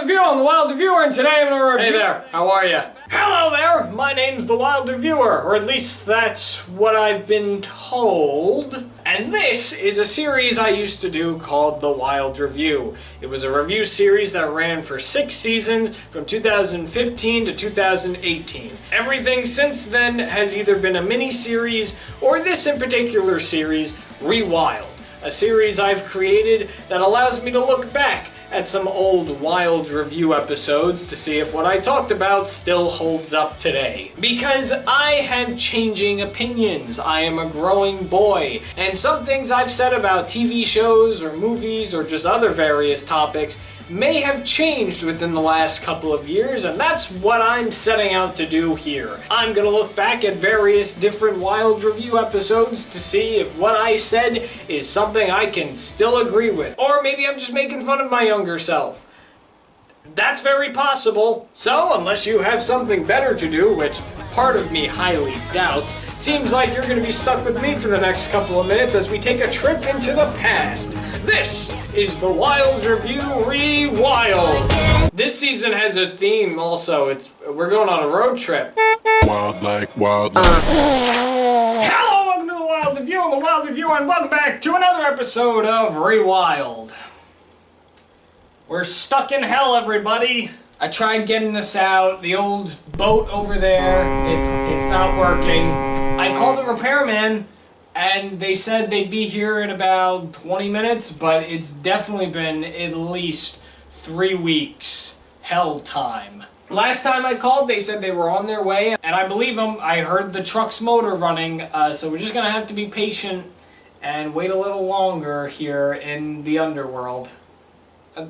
Review. I'm the Wild Reviewer, and today I'm gonna review. Hey there, how are ya? Hello there. My name's the Wild Reviewer, or at least that's what I've been told. And this is a series I used to do called The Wild Review. It was a review series that ran for 6 seasons from 2015 to 2018. Everything since then has either been a mini-series or this in particular series, Rewild. A series I've created that allows me to look back at some old Wild Review episodes to see if what I talked about still holds up today. Because I have changing opinions. I am a growing boy, and some things I've said about TV shows or movies or just other various topics may have changed within the last couple of years, and that's what I'm setting out to do here. I'm gonna look back at various different Wild Review episodes to see if what I said is something I can still agree with. Or maybe I'm just making fun of my younger self. That's very possible. So, unless you have something better to do, which part of me highly doubts, seems like you're gonna be stuck with me for the next couple of minutes as we take a trip into the past. This is the Wild Review Rewild. This season has a theme also. We're going on a road trip. Wild like wild like. Hello, welcome to the Wild Review. I'm the Wild Reviewer, and welcome back to another episode of Rewild. We're stuck in hell, everybody. I tried getting us out. The old boat over there, it's not working. I called the repairman, and they said they'd be here in about 20 minutes, but it's definitely been at least 3 weeks hell time. Last time I called, they said they were on their way, and I believe them. I heard the truck's motor running, so we're just gonna have to be patient and wait a little longer here in the underworld.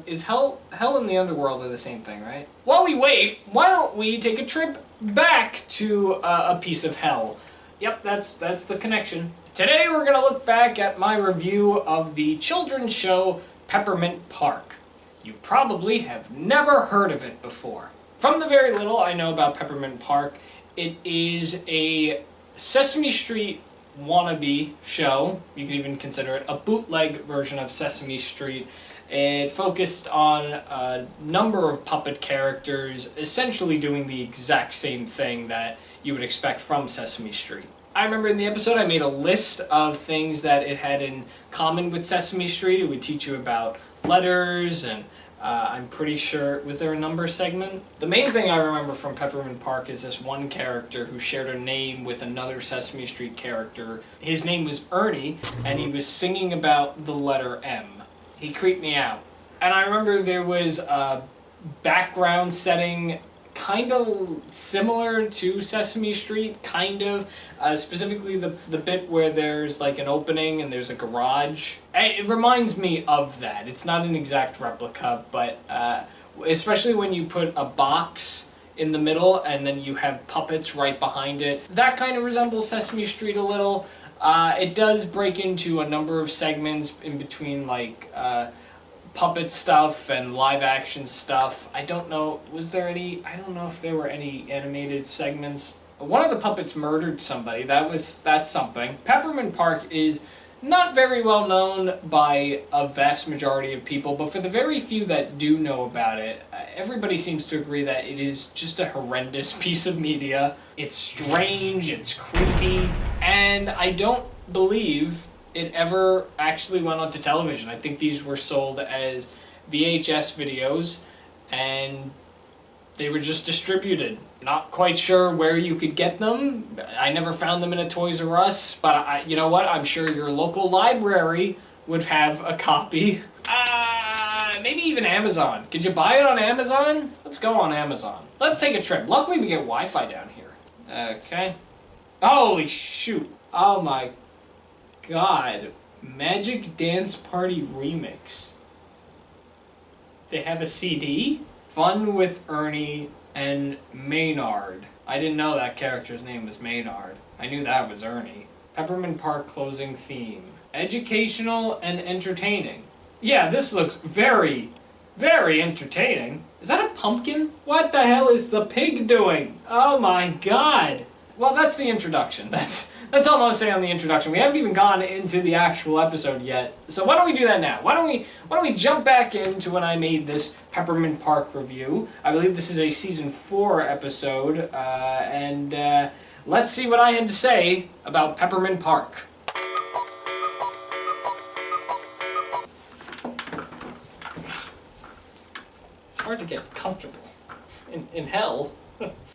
Is hell and the underworld are the same thing, right? While we wait, why don't we take a trip back to a piece of hell? Yep, that's the connection. Today we're going to look back at my review of the children's show Peppermint Park. You probably have never heard of it before. From the very little I know about Peppermint Park, it is a Sesame Street wannabe show. You could even consider it a bootleg version of Sesame Street. It focused on a number of puppet characters essentially doing the exact same thing that you would expect from Sesame Street. I remember in the episode I made a list of things that it had in common with Sesame Street. It would teach you about letters, and I'm pretty sure, was there a number segment? The main thing I remember from Peppermint Park is this one character who shared a name with another Sesame Street character. His name was Ernie, and he was singing about the letter M. He creeped me out. And I remember there was a background setting kind of similar to Sesame Street, kind of. Specifically the bit where there's like an opening and there's a garage. It reminds me of that. It's not an exact replica, but especially when you put a box in the middle and then you have puppets right behind it. That kind of resembles Sesame Street a little. It does break into a number of segments in between, like, puppet stuff and live action stuff. I don't know, I don't know if there were any animated segments. One of the puppets murdered somebody, that's something. Peppermint Park is not very well known by a vast majority of people, but for the very few that do know about it, everybody seems to agree that it is just a horrendous piece of media. It's strange, it's creepy, and I don't believe it ever actually went onto television. I think these were sold as VHS videos, and they were just distributed. Not quite sure where you could get them. I never found them in a Toys R Us, but you know what? I'm sure your local library would have a copy. Maybe even Amazon. Could you buy it on Amazon? Let's go on Amazon. Let's take a trip. Luckily we get Wi-Fi down here. Okay. Holy shoot. Oh my God. Magic Dance Party Remix. They have a CD? Fun with Ernie and Maynard. I didn't know that character's name was Maynard. I knew that was Ernie. Peppermint Park closing theme. Educational and entertaining. Yeah, this looks very, very entertaining. Is that a pumpkin? What the hell is the pig doing? Oh my God. Well, that's the introduction. That's That's all I'm gonna say on the introduction. We haven't even gone into the actual episode yet, so why don't we do that now? Why don't we jump back into when I made this Peppermint Park review? I believe this is a season 4 episode, and let's see what I had to say about Peppermint Park. It's hard to get comfortable in hell.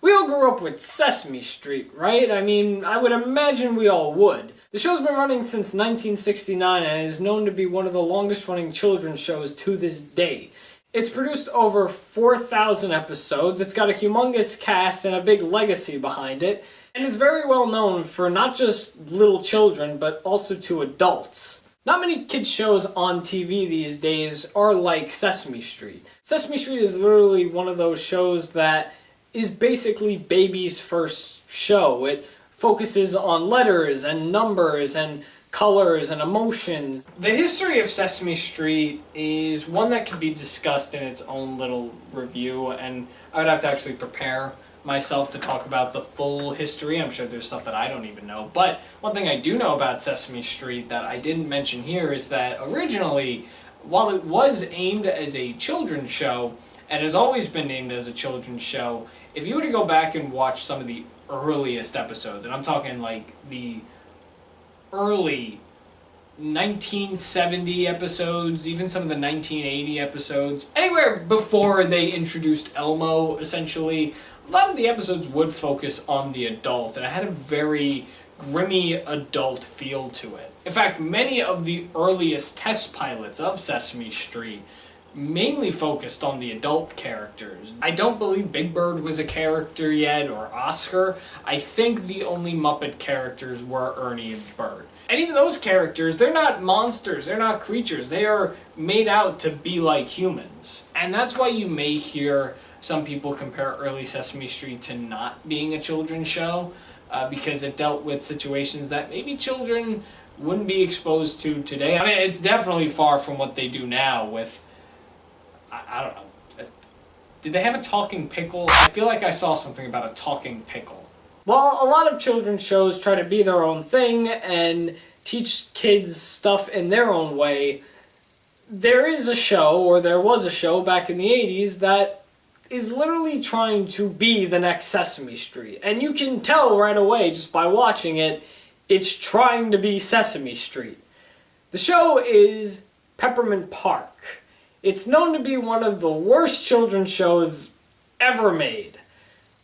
We all grew up with Sesame Street, right? I mean, I would imagine we all would. The show's been running since 1969 and is known to be one of the longest running children's shows to this day. It's produced over 4,000 episodes, it's got a humongous cast and a big legacy behind it, and is very well known for not just little children, but also to adults. Not many kids shows on TV these days are like Sesame Street. Sesame Street is literally one of those shows that is basically baby's first show. It focuses on letters and numbers and colors and emotions. The history of Sesame Street is one that can be discussed in its own little review, and I would have to actually prepare myself to talk about the full history. I'm sure there's stuff that I don't even know. But one thing I do know about Sesame Street that I didn't mention here is that originally, while it was aimed as a children's show, and has always been named as a children's show, if you were to go back and watch some of the earliest episodes, and I'm talking like the early 1970 episodes, even some of the 1980 episodes, anywhere before they introduced Elmo, essentially, a lot of the episodes would focus on the adult, and it had a very grimy adult feel to it. In fact, many of the earliest test pilots of Sesame Street mainly focused on the adult characters. I don't believe Big Bird was a character yet, or Oscar. I think the only Muppet characters were Ernie and Bert. And even those characters, they're not monsters, they're not creatures, they are made out to be like humans. And that's why you may hear some people compare early Sesame Street to not being a children's show, because it dealt with situations that maybe children wouldn't be exposed to today. I mean, it's definitely far from what they do now with, I don't know. Did they have a talking pickle? I feel like I saw something about a talking pickle. While a lot of children's shows try to be their own thing and teach kids stuff in their own way, there is a show, or there was a show back in the 80s that is literally trying to be the next Sesame Street. And you can tell right away just by watching it, it's trying to be Sesame Street. The show is Peppermint Park. It's known to be one of the worst children's shows ever made.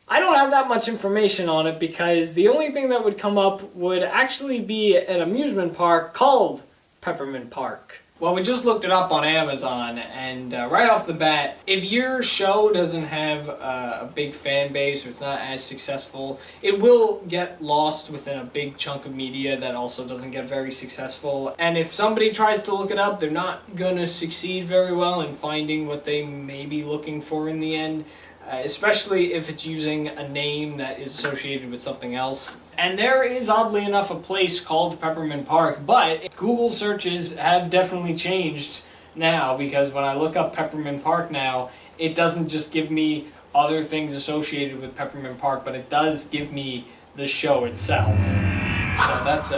I don't have that much information on it because the only thing that would come up would actually be an amusement park called Peppermint Park. Well, we just looked it up on Amazon, and right off the bat, if your show doesn't have a big fan base or it's not as successful, it will get lost within a big chunk of media that also doesn't get very successful. And if somebody tries to look it up, they're not going to succeed very well in finding what they may be looking for in the end, especially if it's using a name that is associated with something else. And there is, oddly enough, a place called Peppermint Park, but Google searches have definitely changed now, because when I look up Peppermint Park now, it doesn't just give me other things associated with Peppermint Park, but it does give me the show itself. So that's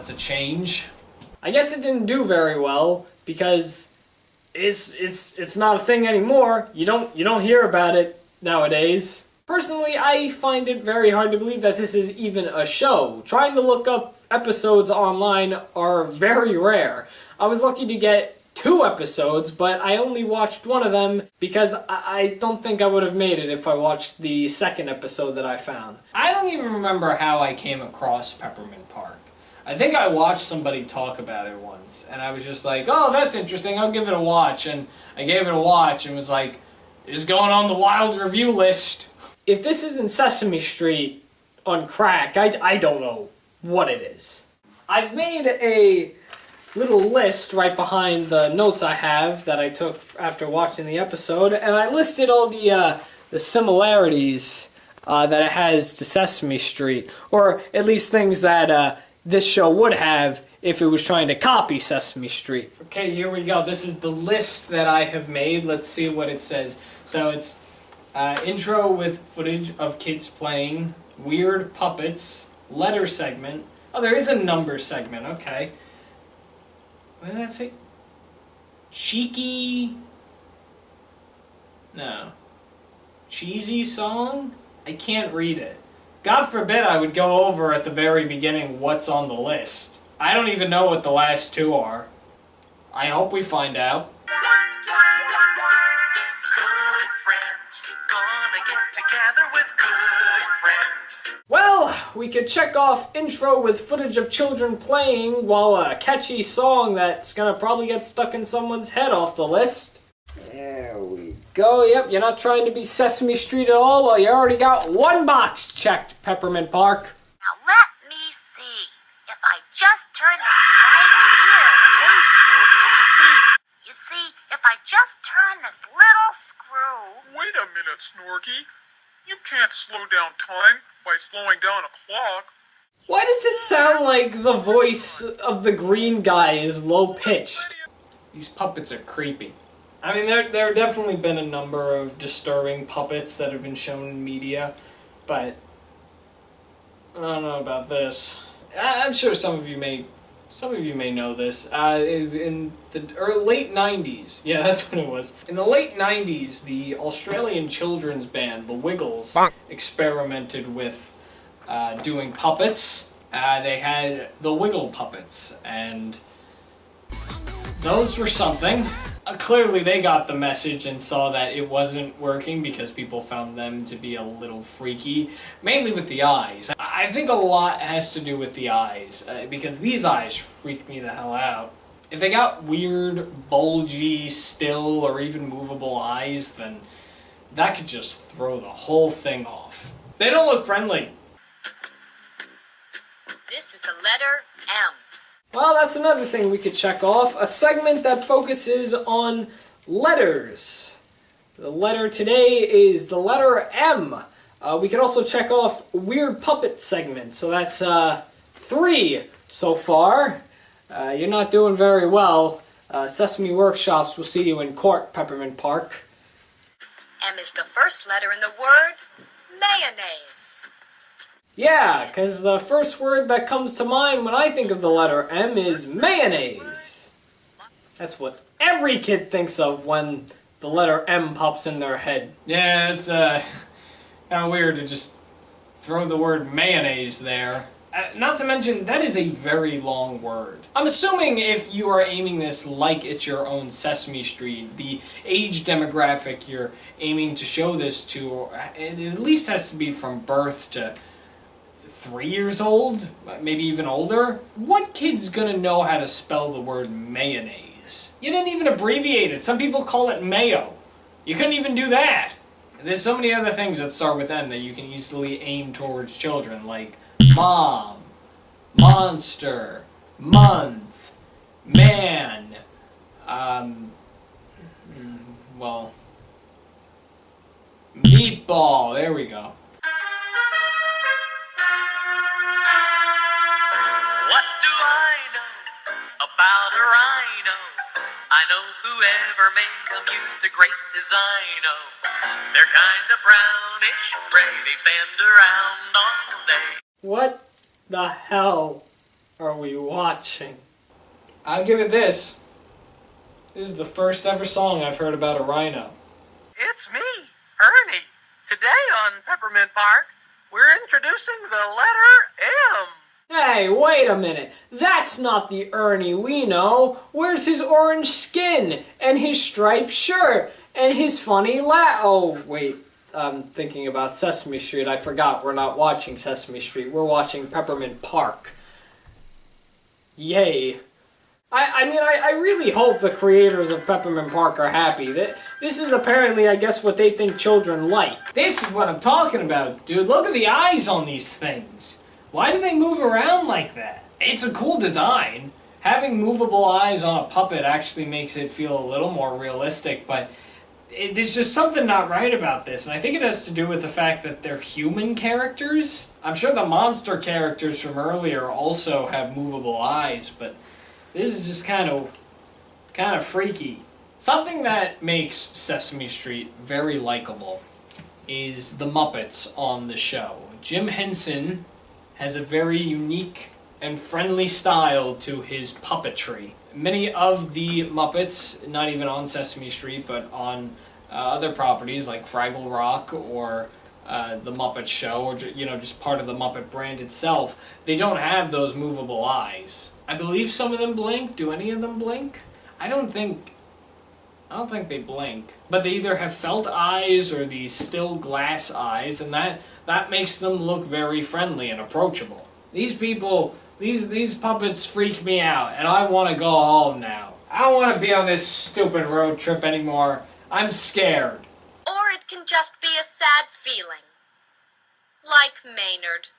a change. I guess it didn't do very well, because it's not a thing anymore. You don't hear about it nowadays. Personally, I find it very hard to believe that this is even a show. Trying to look up episodes online are very rare. I was lucky to get 2 episodes, but I only watched one of them because I don't think I would have made it if I watched the second episode that I found. I don't even remember how I came across Peppermint Park. I think I watched somebody talk about it once, and I was just like, oh, that's interesting, I'll give it a watch. And I gave it a watch and was like, it's going on the Wild Review list. If this isn't Sesame Street on crack, I don't know what it is. I've made a little list right behind the notes I have that I took after watching the episode, and I listed all the similarities that it has to Sesame Street, or at least things that this show would have if it was trying to copy Sesame Street. Okay, here we go. This is the list that I have made. Let's see what it says. So it's intro with footage of kids playing, weird puppets, letter segment, Oh, there is a number segment, okay. What did that say? Cheeky... No. Cheesy song? I can't read it. God forbid I would go over at the very beginning what's on the list. I don't even know what the last two are. I hope we find out. Good friends, gonna get together with good friends. Well, we could check off intro with footage of children playing while a catchy song that's gonna probably get stuck in someone's head off the list. There we go. Yep, you're not trying to be Sesame Street at all. Well, you already got one box checked, Peppermint Park. Now let me see. If I just turn it right here. You see, if I just turn this little screw. Wait a minute, Snorky. You can't slow down time by slowing down a clock. Why does it sound like the voice of the green guy is low-pitched? These puppets are creepy. I mean, there have definitely been a number of disturbing puppets that have been shown in media, but I don't know about this. I'm sure some of you may know this. In the late 90s, yeah, that's when it was. In the late 90s, the Australian children's band, the Wiggles, experimented with doing puppets. They had the Wiggle puppets, and those were something. Clearly they got the message and saw that it wasn't working because people found them to be a little freaky, mainly with the eyes. I think a lot has to do with the eyes, because these eyes freak me the hell out. If they got weird, bulgy, still, or even movable eyes, then that could just throw the whole thing off. They don't look friendly. This is the letter M. Well, that's another thing we could check off. A segment that focuses on letters. The letter today is the letter M. We could also check off Weird Puppet segment. So that's 3 so far. You're not doing very well. Sesame Workshops will see you in court, Peppermint Park. M is the first letter in the word mayonnaise. Yeah, because the first word that comes to mind when I think of the letter M is mayonnaise. That's what every kid thinks of when the letter M pops in their head. Yeah, it's kind of weird to just throw the word mayonnaise there. Not to mention, that is a very long word. I'm assuming if you are aiming this like it's your own Sesame Street, the age demographic you're aiming to show this to, it at least has to be from birth to 3 years old, maybe even older. What kid's gonna know how to spell the word mayonnaise? You didn't even abbreviate it. Some people call it mayo. You couldn't even do that. There's so many other things that start with M that you can easily aim towards children, like mom, monster, month, man, well, meatball, there we go. About a rhino, I know whoever made them used a great design. Oh, they're kind of brownish gray, they stand around all day. What the hell are we watching? I'll give it this. This is the first ever song I've heard about a rhino. It's me, Ernie. Today on Peppermint Park, we're introducing the letter M. Hey, wait a minute. That's not the Ernie we know. Where's his orange skin? And his striped shirt? And his funny Oh, wait. I'm thinking about Sesame Street. I forgot we're not watching Sesame Street. We're watching Peppermint Park. Yay. I really hope the creators of Peppermint Park are happy. This is apparently, I guess, what they think children like. This is what I'm talking about, dude. Look at the eyes on these things. Why do they move around like that? It's a cool design. Having movable eyes on a puppet actually makes it feel a little more realistic, but there's just something not right about this, and I think it has to do with the fact that they're human characters. I'm sure the monster characters from earlier also have movable eyes, but this is just kind of freaky. Something that makes Sesame Street very likable is the Muppets on the show. Jim Henson has a very unique and friendly style to his puppetry. Many of the Muppets, not even on Sesame Street, but on other properties like Fraggle Rock or the Muppet Show, or just part of the Muppet brand itself, they don't have those movable eyes. I believe some of them blink. Do any of them blink? I don't think they blink. But they either have felt eyes or these still glass eyes, and that makes them look very friendly and approachable. These people, these puppets freak me out, and I want to go home now. I don't want to be on this stupid road trip anymore. I'm scared. Or it can just be a sad feeling. Like Maynard.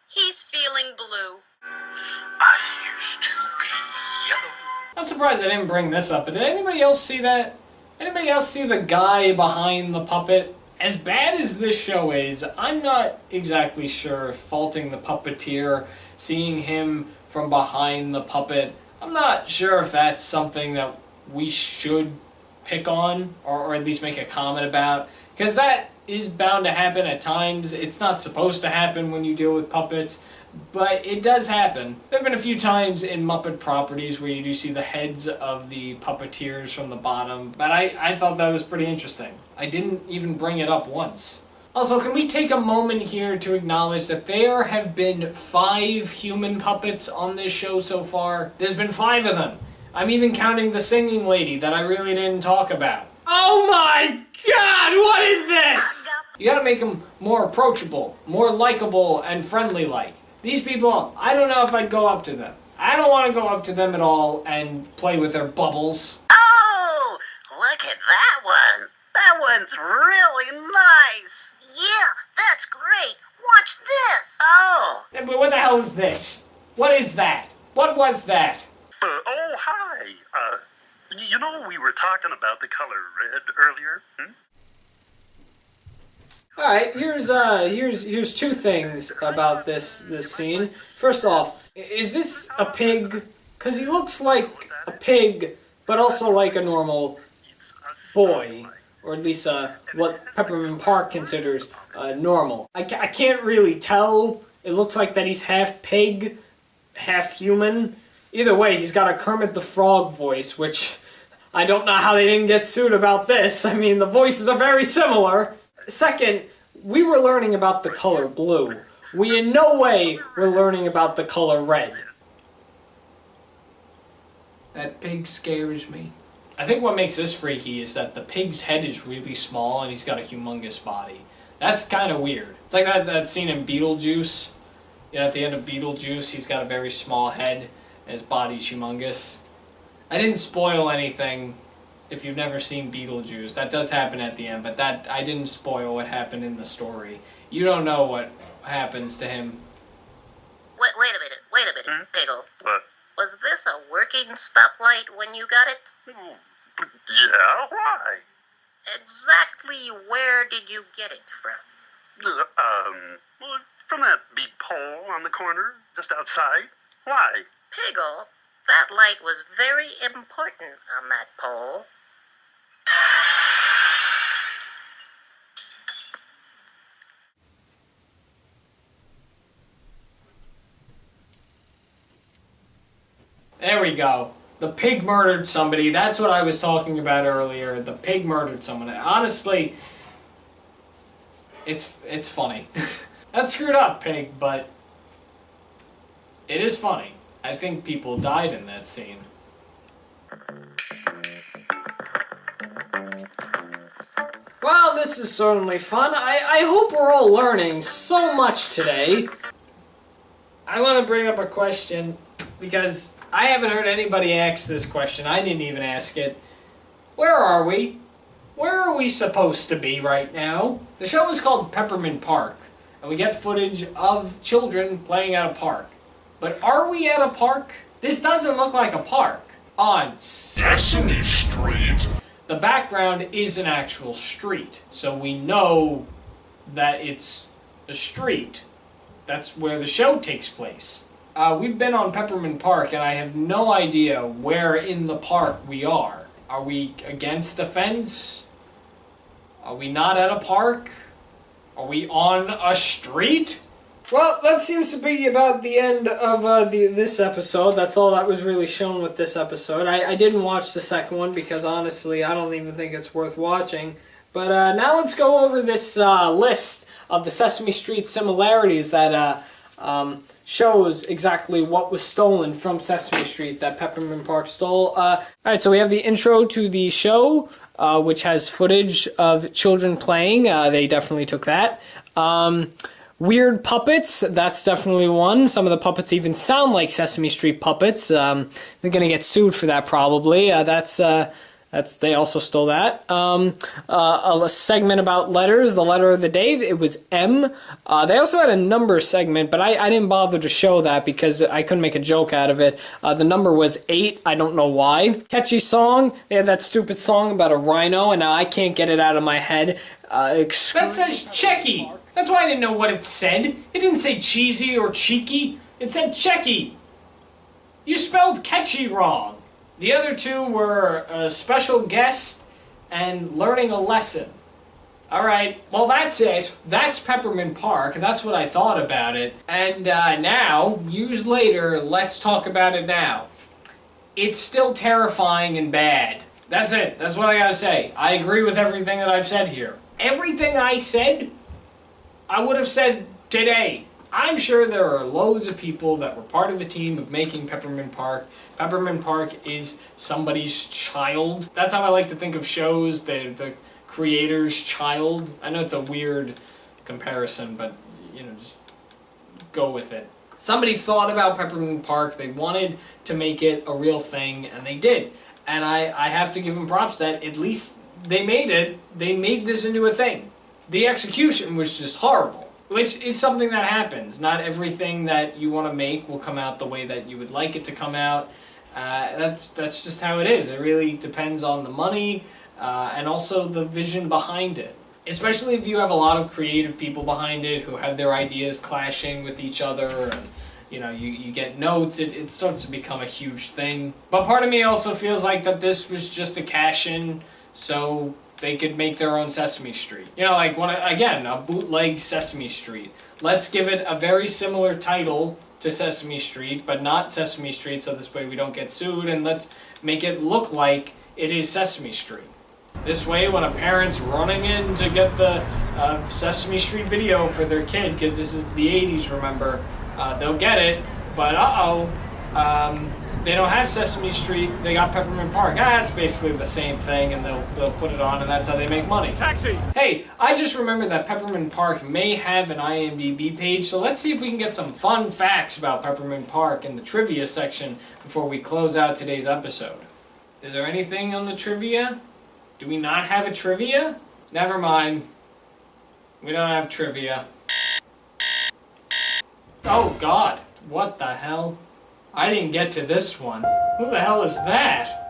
He's feeling blue. I used to be yellow. I'm surprised I didn't bring this up, but did anybody else see that? Anybody else see the guy behind the puppet? As bad as this show is, I'm not exactly sure if faulting the puppeteer, seeing him from behind the puppet, I'm not sure if that's something that we should pick on, or at least make a comment about, because that is bound to happen at times. It's not supposed to happen when you deal with puppets, but it does happen. There have been a few times in Muppet properties where you do see the heads of the puppeteers from the bottom, but I thought that was pretty interesting. I didn't even bring it up once. Also, can we take a moment here to acknowledge that there have been 5 human puppets on this show so far? There's been 5 of them. I'm even counting the singing lady that I really didn't talk about. Oh my god, what is this? You gotta make them more approachable, more likable, and friendly-like. These people, I don't know if I'd go up to them. I don't want to go up to them at all and play with their bubbles. Oh, look at that one. That one's really nice. Yeah, that's great. Watch this. Oh. But what the hell is this? What is that? What was that? Oh, hi. We were talking about the color red earlier. Alright, here's 2 things about this scene. First off, is this a pig? Because he looks like a pig, but also like a normal boy. Or at least what Peppermint Park considers normal. I can't really tell. It looks like that he's half pig, half human. Either way, he's got a Kermit the Frog voice, which I don't know how they didn't get sued about this. I mean, the voices are very similar. Second, we were learning about the color blue. We in no way were learning about the color red. That pig scares me. I think what makes this freaky is that the pig's head is really small and he's got a humongous body. That's kind of weird. It's like that scene in Beetlejuice. At the end of Beetlejuice, he's got a very small head and his body's humongous. I didn't spoil anything if you've never seen Beetlejuice. That does happen at the end, but I didn't spoil what happened in the story. You don't know what happens to him. Wait a minute, Piggle. What? Was this a working stoplight when you got it? Yeah, why? Exactly where did you get it from? Well, from that big pole on the corner, just outside. Why? Piggle, that light was very important on that pole. There we go. The pig murdered somebody. That's what I was talking about earlier. The pig murdered someone. Honestly, it's funny. That's screwed up, pig, but it is funny. I think people died in that scene. Well, this is certainly fun. I hope we're all learning so much today. I want to bring up a question because I haven't heard anybody ask this question. I didn't even ask it. Where are we? Where are we supposed to be right now? The show is called Peppermint Park, and we get footage of children playing at a park. But are we at a park? This doesn't look like a park. On Sesame Street, the background is an actual street, so we know that it's a street. That's where the show takes place. We've been on Peppermint Park, and I have no idea where in the park we are. Are we against a fence? Are we not at a park? Are we on a street? Well, that seems to be about the end of this episode. That's all that was really shown with this episode. I didn't watch the second one because honestly, I don't even think it's worth watching. But now let's go over this list of the Sesame Street similarities that shows exactly what was stolen from Sesame Street that Peppermint Park stole. Alright, so we have the intro to the show, which has footage of children playing. They definitely took that. Weird puppets, that's definitely one. Some of the puppets even sound like Sesame Street puppets. They're gonna get sued for that probably. They also stole that. A segment about letters, the letter of the day, it was M. They also had a number segment, but I didn't bother to show that because I couldn't make a joke out of it. The number was 8, I don't know why. Catchy song, they had that stupid song about a rhino, and I can't get it out of my head. That says checky. That's why I didn't know what it said. It didn't say cheesy or cheeky. It said checky. You spelled catchy wrong. The other two were a special guest and learning a lesson. Alright, well that's it. That's Peppermint Park. That's what I thought about it. And now, years later, let's talk about it now. It's still terrifying and bad. That's it. That's what I gotta say. I agree with everything that I've said here. Everything I said, I would have said today. I'm sure there are loads of people that were part of the team of making Peppermint Park. Peppermint Park is somebody's child. That's how I like to think of shows, the creator's child. I know it's a weird comparison, but, you know, just go with it. Somebody thought about Peppermint Park, they wanted to make it a real thing, and they did. And I have to give them props that at least they made it. They made this into a thing. The execution was just horrible. Which is something that happens. Not everything that you want to make will come out the way that you would like it to come out. That's just how it is. It really depends on the money and also the vision behind it. Especially if you have a lot of creative people behind it who have their ideas clashing with each other. And, you know, you get notes. It starts to become a huge thing. But part of me also feels like that this was just a cash-in, so they could make their own Sesame Street. You know, like, again, a bootleg Sesame Street. Let's give it a very similar title to Sesame Street, but not Sesame Street, so this way we don't get sued, and let's make it look like it is Sesame Street. This way, when a parent's running in to get the Sesame Street video for their kid, because this is the 80s, remember, they'll get it, but they don't have Sesame Street, they got Peppermint Park. It's basically the same thing, and they'll put it on, and that's how they make money. Taxi! Hey, I just remembered that Peppermint Park may have an IMDb page, so let's see if we can get some fun facts about Peppermint Park in the trivia section before we close out today's episode. Is there anything on the trivia? Do we not have a trivia? Never mind. We don't have trivia. Oh God, what the hell? I didn't get to this one. Who the hell is that?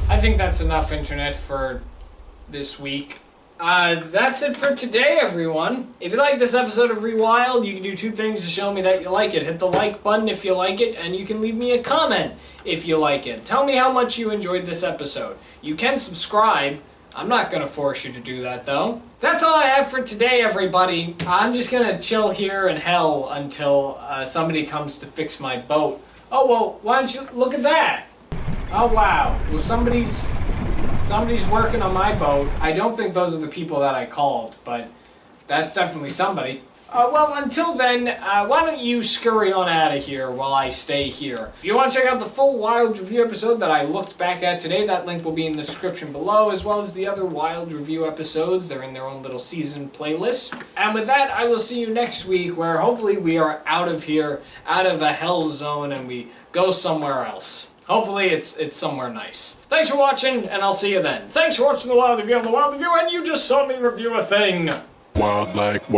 I think that's enough internet for this week. That's it for today, everyone. If you like this episode of Rewild, you can do two things to show me that you like it. Hit the like button if you like it, and you can leave me a comment if you like it. Tell me how much you enjoyed this episode. You can subscribe. I'm not going to force you to do that, though. That's all I have for today, everybody. I'm just going to chill here in hell until somebody comes to fix my boat. Oh, well, why don't you look at that? Oh, wow. Well, somebody's working on my boat. I don't think those are the people that I called, but that's definitely somebody. Well, until then, why don't you scurry on out of here while I stay here. If you want to check out the full Wild Review episode that I looked back at today, that link will be in the description below, as well as the other Wild Review episodes. They're in their own little season playlist. And with that, I will see you next week, where hopefully we are out of here, out of a hell zone, and we go somewhere else. Hopefully it's somewhere nice. Thanks for watching, and I'll see you then. Thanks for watching the Wild Review on the Wild Review, and you just saw me review a thing. Wild like.